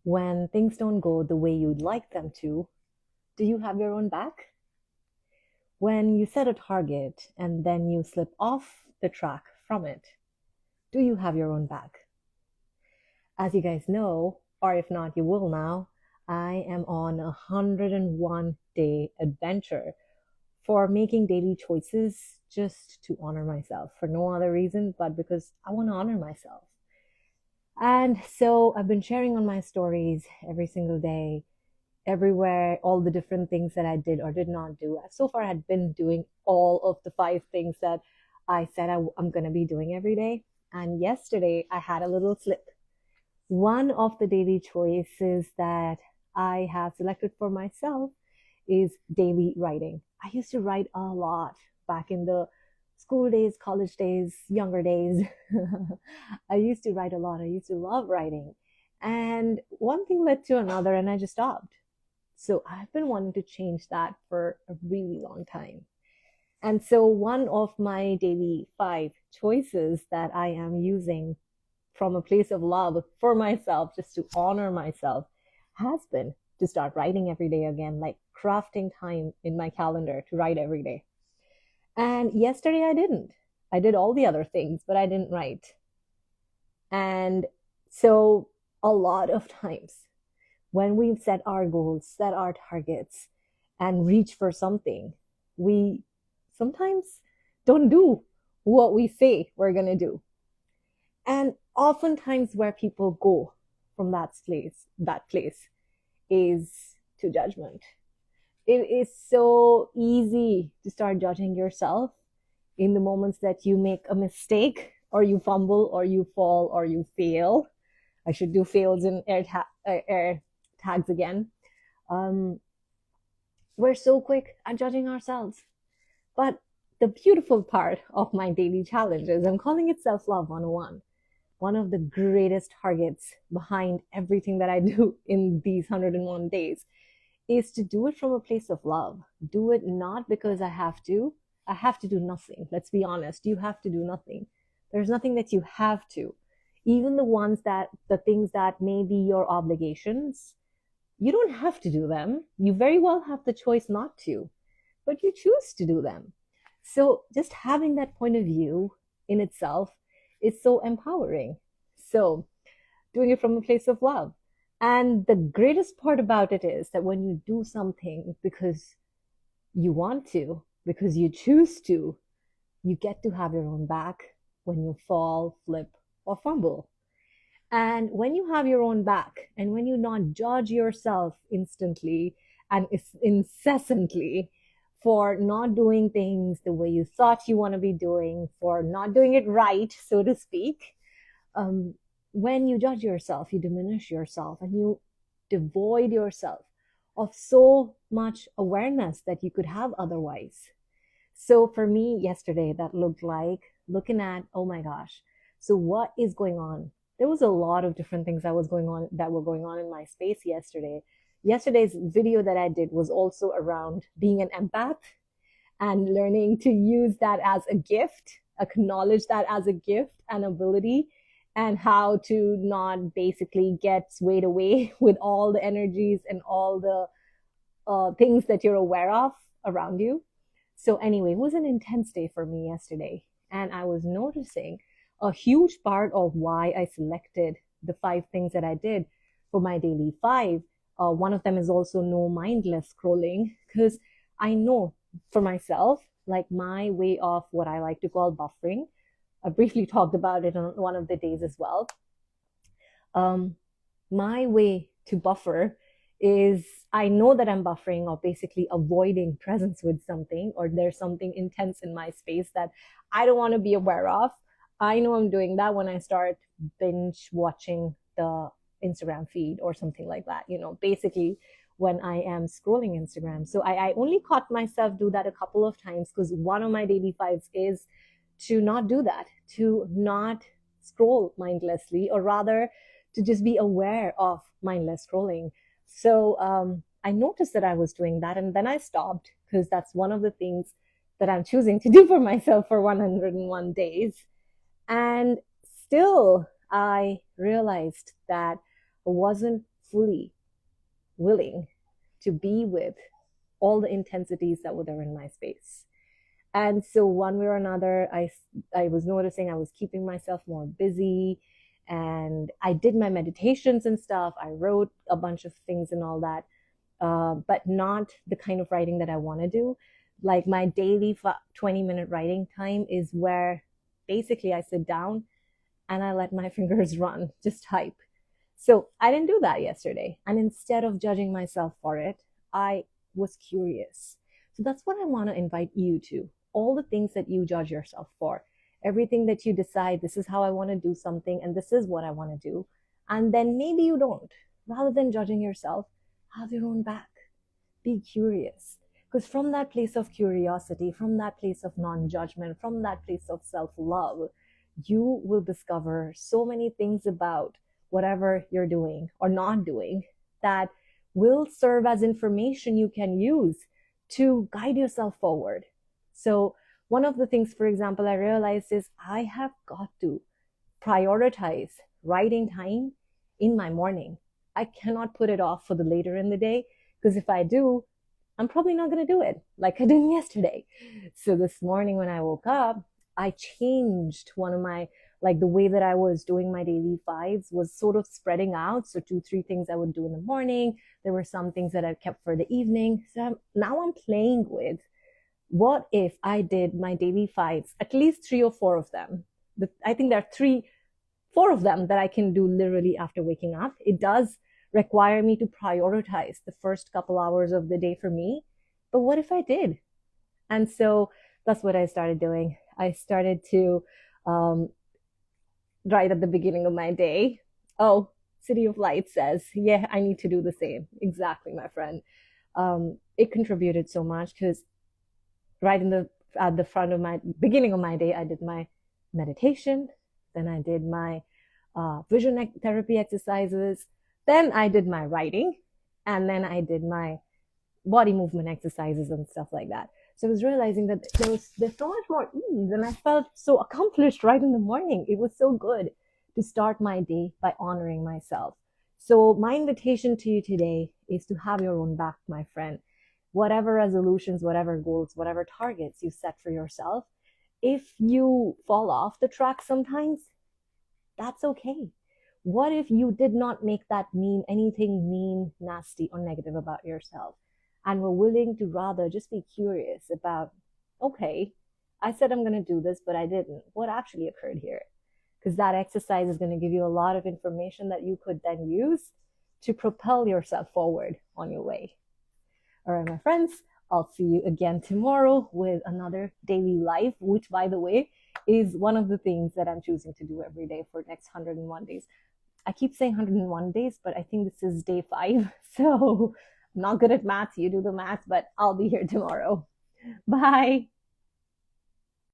When things don't go the way you'd like them to, do you have your own back? When you set a target and then you slip off the track from it, do you have your own back? As you guys know, or if not, you will now, I am on a 101-day adventure for making daily choices just to honor myself for no other reason but because I want to honor myself. And so I've been sharing on my stories every single day, everywhere, all the different things that I did or did not do. So far, I had been doing all of the 5 things that I said I'm going to be doing every day. And yesterday, I had a little slip. One of the daily choices that I have selected for myself is daily writing. I used to write a lot back in the school days, college days, younger days. I used to write a lot. I used to love writing. And one thing led to another, and I just stopped. So I've been wanting to change that for a really long time. And so one of my daily 5 choices that I am using from a place of love for myself, just to honor myself, has been to start writing every day again, like crafting time in my calendar to write every day. And yesterday I didn't. I did all the other things, but I didn't write. And so a lot of times when we've set our goals, set our targets, and reach for something, we sometimes don't do what we say we're going to do. And oftentimes where people go from that place is to judgment. It is so easy to start judging yourself in the moments that you make a mistake or you fumble or you fall or you fail. I should do fails in air tags again. Um, we're so quick at judging ourselves. But the beautiful part of my daily challenge is I'm calling it Self-Love 101. One of the greatest targets behind everything that I do in these 101 days is to do it from a place of love. Do it not because I have to. I have to do nothing. Let's be honest. You have to do nothing. There's nothing that you have to. Even the things that may be your obligations, you don't have to do them. You very well have the choice not to, but you choose to do them. So just having that point of view in itself is so empowering. So doing it from a place of love. And the greatest part about it is that when you do something because you want to, because you choose to, you get to have your own back when you fall, flip, or fumble. And when you have your own back and when you not judge yourself instantly and incessantly for not doing things the way you thought you want to be doing, for not doing it right, so to speak, um, when you judge yourself, you diminish yourself and you devoid yourself of so much awareness that you could have otherwise. So for me, yesterday, that looked like looking at, oh my gosh, so what is going on? There was a lot of different things that were going on in my space yesterday. Yesterday's video that I did was also around being an empath and learning to use that as a gift, acknowledge that as a gift and ability, and how to not basically get swayed away with all the energies and all the things that you're aware of around you. So anyway, it was an intense day for me yesterday. And I was noticing a huge part of why I selected the 5 things that I did for my daily 5. One of them is also no mindless scrolling, because I know for myself, like my way of what I like to call buffering. I briefly talked about it on one of the days as well. My way to buffer is I know that I'm buffering or basically avoiding presence with something, or there's something intense in my space that I don't want to be aware of. I know I'm doing that when I start binge watching the Instagram feed or something like that, basically when I am scrolling Instagram. So I only caught myself do that a couple of times because one of my daily 5s is to not do that, to not scroll mindlessly, or rather to just be aware of mindless scrolling. So I noticed that I was doing that, and then I stopped because that's one of the things that I'm choosing to do for myself for 101 days. And still, I realized that I wasn't fully willing to be with all the intensities that were there in my space. And so one way or another, I was noticing I was keeping myself more busy, and I did my meditations and stuff. I wrote a bunch of things and all that, but not the kind of writing that I want to do. Like my daily 20-minute writing time is where basically I sit down and I let my fingers run, just type. So I didn't do that yesterday. And instead of judging myself for it, I was curious. So that's what I want to invite you to. All the things that you judge yourself for, everything that you decide, this is how I want to do something, and this is what I want to do. And then maybe you don't. Rather than judging yourself, have your own back. Be curious. Because from that place of curiosity, from that place of non judgment, from that place of self love, you will discover so many things about whatever you're doing or not doing that will serve as information you can use to guide yourself forward. So, one of the things, for example, I realized is I have got to prioritize writing time in my morning. I cannot put it off for the later in the day, because if I do, I'm probably not going to do it like I did yesterday. So this morning when I woke up, I changed one of my, like the way that I was doing my daily fives was sort of spreading out. So 2, 3 things I would do in the morning. There were some things that I kept for the evening. So now I'm playing with, what if I did my daily fives, at least 3 or 4 of them. I think there are 4 of them that I can do literally after waking up. It does require me to prioritize the first couple hours of the day for me. But what if I did? And so that's what I started doing. I started to right at the beginning of my day. Oh, City of Light says, yeah, I need to do the same. Exactly, my friend. It contributed so much because right at the front of my beginning of my day, I did my meditation, then I did my vision therapy exercises, then I did my writing, and then I did my body movement exercises and stuff like that. So I was realizing that there's so much more ease, and I felt so accomplished right in the morning. It was so good to start my day by honoring myself. So my invitation to you today is to have your own back, my friend. Whatever resolutions, whatever goals, whatever targets you set for yourself, if you fall off the track sometimes, that's okay. What if you did not make that mean anything mean, nasty, or negative about yourself, and were willing to rather just be curious about, okay, I said I'm going to do this, but I didn't. What actually occurred here? Because that exercise is going to give you a lot of information that you could then use to propel yourself forward on your way. All right, my friends, I'll see you again tomorrow with another daily life, which, by the way, is one of the things that I'm choosing to do every day for the next 101 days. I keep saying 101 days, but I think this is day 5. So I'm not good at math. You do the math, but I'll be here tomorrow. Bye.